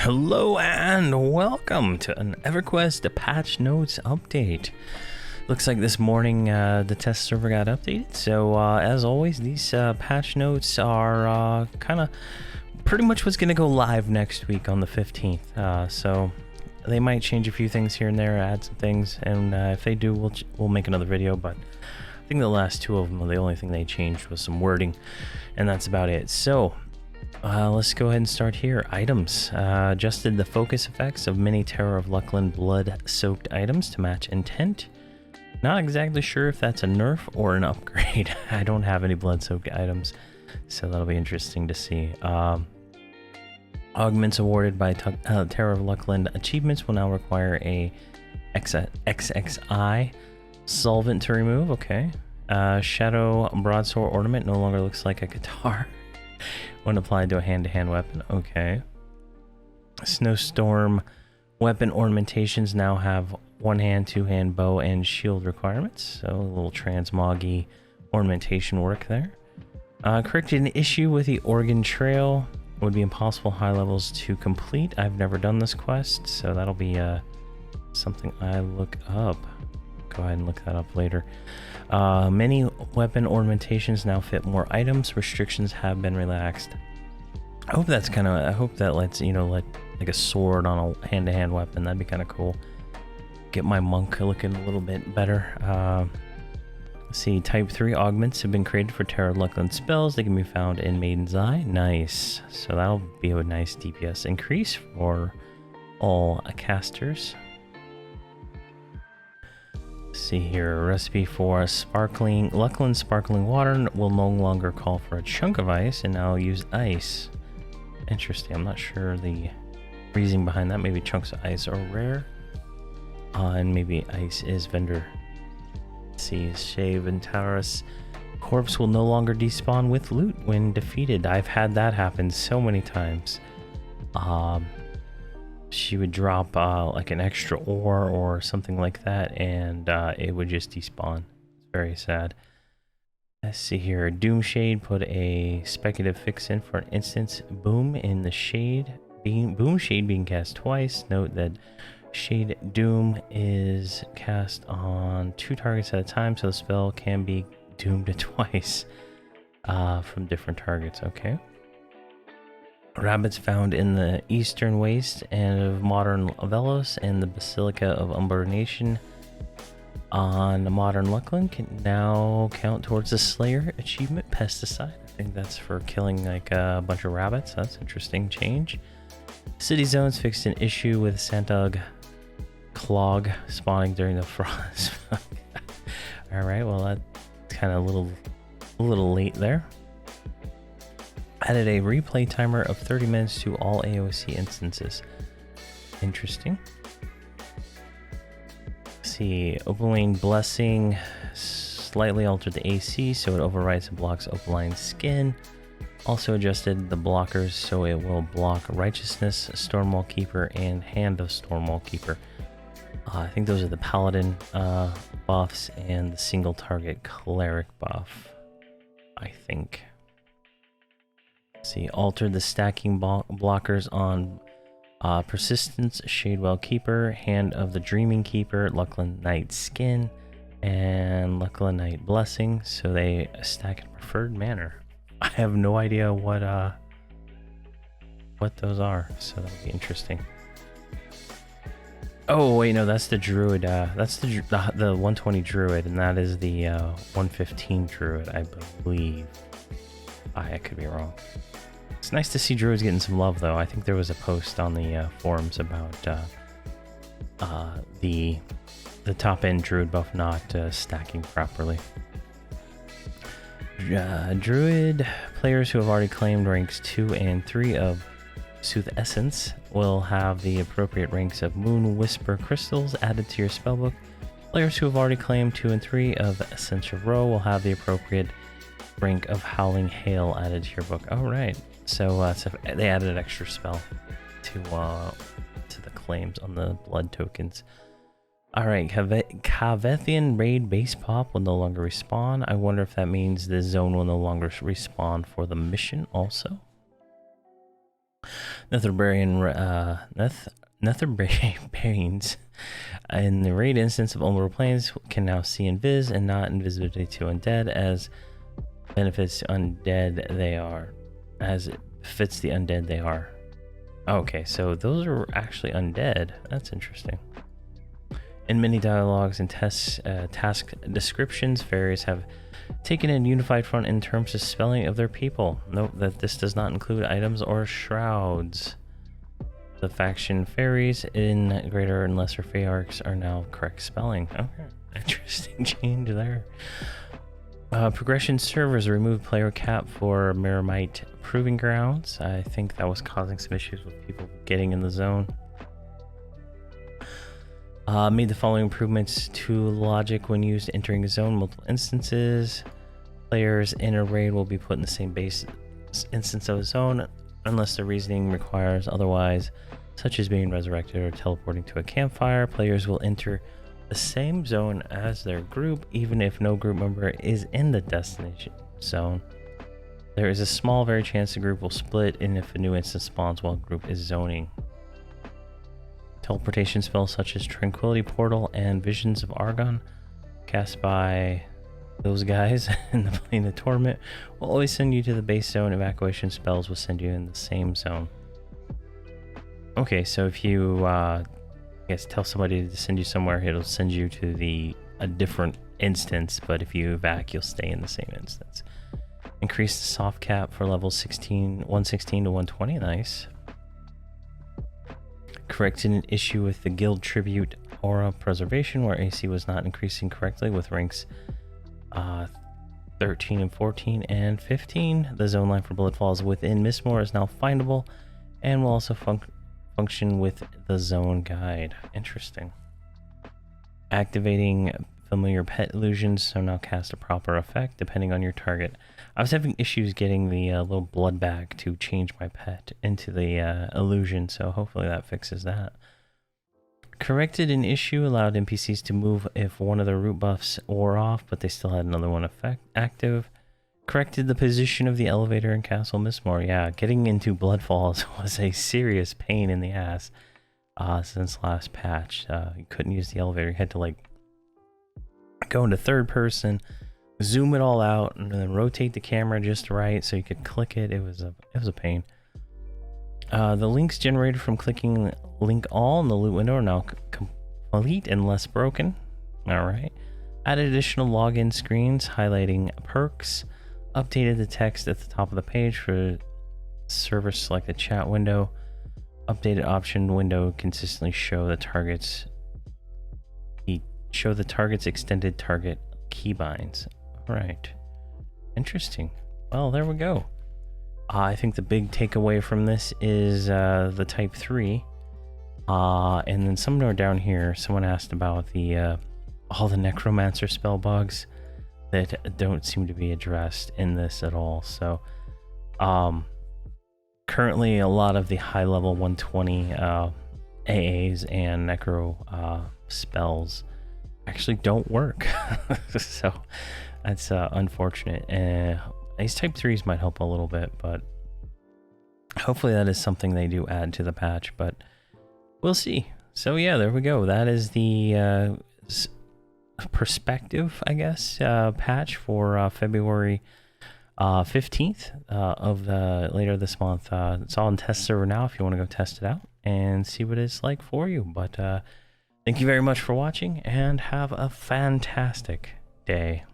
Hello and welcome to an Everquest patch notes update. Looks like this morning the test server got updated, so as always these patch notes are kind of pretty much what's going to go live next week on the 15th. So they might change a few things here and there, add some things, and if they do we'll make another video, but I think the last two of them, the only thing they changed was some wording, and that's about it. So let's go ahead and start here. Items. Adjusted the focus effects of many Terror of Lucklin blood-soaked items to match intent. Not exactly sure if that's a nerf or an upgrade. I don't have any blood-soaked items, so that'll be interesting to see. Augments awarded by Terror of Lucklin achievements will now require a XXI solvent to remove. Okay. Shadow broadsword ornament no longer looks like a guitar when applied to a hand-to-hand weapon. Okay. Snowstorm weapon ornamentations now have one-hand, two-hand bow and shield requirements. So a little transmoggy ornamentation work there. Corrected an issue with the Oregon Trail. Would be impossible high levels to complete. I've never done this quest, so that'll be something I look up. Go ahead and look that up later. Many weapon ornamentations now fit more items. Restrictions have been relaxed. I hope that's kind of, I hope that lets, you know, let like a sword on a hand-to-hand weapon. That'd be kind of cool. Get my monk looking a little bit better. Let's see, type 3 augments have been created for Terror of Lucklin spells. They can be found in Maiden's Eye. Nice. So that'll be a nice DPS increase for all casters. See here, a recipe for Lucklin sparkling water will no longer call for a chunk of ice and now use ice. Interesting. I'm not sure the reasoning behind that. Maybe chunks of ice are rare, and maybe ice is vendor. Let's see, Shave and Taurus corpse will no longer despawn with loot when defeated. I've had that happen so many times. She would drop like an extra ore or something like that, and it would just despawn. It's very sad. Let's see here. Doomshade put a speculative fix in for an instance boom in the shade. Boom shade being cast twice. Note that Shade Doom is cast on 2 targets at a time, so the spell can be doomed twice from different targets. Okay. Rabbits found in the eastern waste and of modern Velos and the Basilica of Umburnation on modern Lucklin can now count towards the Slayer achievement pesticide. I think that's for killing like a bunch of rabbits. That's an interesting change. City zones fixed an issue with Santog Clog spawning during the frost. All right, well that's kind of a little late there. Added a replay timer of 30 minutes to all AOC instances. Interesting. Let's see, Opaline Blessing slightly altered the AC so it overrides and blocks Opaline Skin. Also adjusted the blockers so it will block Righteousness, Stormwall Keeper, and Hand of Stormwall Keeper. I think those are the Paladin buffs and the single target Cleric buff, I think. See, altered the stacking blockers on Persistence, Shadewell Keeper, Hand of the Dreaming Keeper, Lucklin Knight Skin, and Lucklin Knight Blessing, so they stack in preferred manner. I have no idea what those are, so that'll be interesting. Oh wait, no, that's the Druid. That's the 120 Druid, and that is the 115 Druid, I believe. I could be wrong. It's nice to see Druids getting some love, though. I think there was a post on the forums about the top-end Druid buff not stacking properly. Druid players who have already claimed ranks 2 and 3 of Sooth Essence will have the appropriate ranks of Moon Whisper Crystals added to your spellbook. Players who have already claimed 2 and 3 of Essential Row will have the appropriate rank of Howling Hail added to your book. All right. So, they added an extra spell to the claims on the blood tokens. All right, Kavethian Raid Base Pop will no longer respawn. I wonder if that means the zone will no longer respawn for the mission also. Netherbarians in the raid instance of Ulmer planes can now see invis and not invisibility to undead as benefits undead they are. As it fits the undead they are. Okay, so those are actually undead. That's interesting. In many dialogues and task descriptions, fairies have taken a unified front in terms of spelling of their people. Note that this does not include items or shrouds. The faction fairies in greater and lesser Feyarchs are now correct spelling. Okay, interesting change there. Progression servers removed player cap for Miramite Proving Grounds. I think that was causing some issues with people getting in the zone. Made the following improvements to logic when used entering a zone multiple instances. Players in a raid will be put in the same base instance of a zone unless the reasoning requires otherwise, such as being resurrected or teleporting to a campfire. Players will enter the same zone as their group even if no group member is in the destination zone. There is a small very chance the group will split and if a new instance spawns while group is zoning. Teleportation spells such as Tranquility Portal and Visions of Argon, cast by those guys in the Plane of Torment, will always send you to the base zone. Evacuation spells will send you in the same zone. Okay, so if you, I guess, tell somebody to send you somewhere, it'll send you to a different instance, but if you evac, you'll stay in the same instance. Increase the soft cap for level 116 to 120, nice. Corrected an issue with the guild tribute aura preservation where AC was not increasing correctly with ranks 13 and 14 and 15. The zone line for Bloodfalls within Mistmore is now findable and will also function with the zone guide. Interesting. Activating familiar pet illusions, so now cast a proper effect depending on your target. I was having issues getting the little blood bag to change my pet into the illusion, so hopefully that fixes that. Corrected an issue, allowed NPCs to move if one of their root buffs wore off, but they still had another one active. Corrected the position of the elevator in Castle Mistmore. Yeah, getting into Bloodfalls was a serious pain in the ass since last patch. You couldn't use the elevator. You had to like go into third person, zoom it all out, and then rotate the camera just right so you could click it. It was a pain. The links generated from clicking link all in the loot window are now complete and less broken. All right. Added additional login screens highlighting perks. Updated the text at the top of the page for server selected chat window. Updated option window consistently show the target's extended target keybinds. All right. Interesting. Well, there we go. I think the big takeaway from this is the Type 3. And then somewhere down here, someone asked about all the Necromancer spell bugs that don't seem to be addressed in this at all. So, currently a lot of the high-level 120 AAs and Necro spells actually don't work. So, that's unfortunate. These Type 3s might help a little bit, but hopefully that is something they do add to the patch, but we'll see. So yeah, there we go. That is the perspective, I guess, patch for February 15th of later this month. It's all in test server now if you want to go test it out and see what it's like for you. But thank you very much for watching and have a fantastic day.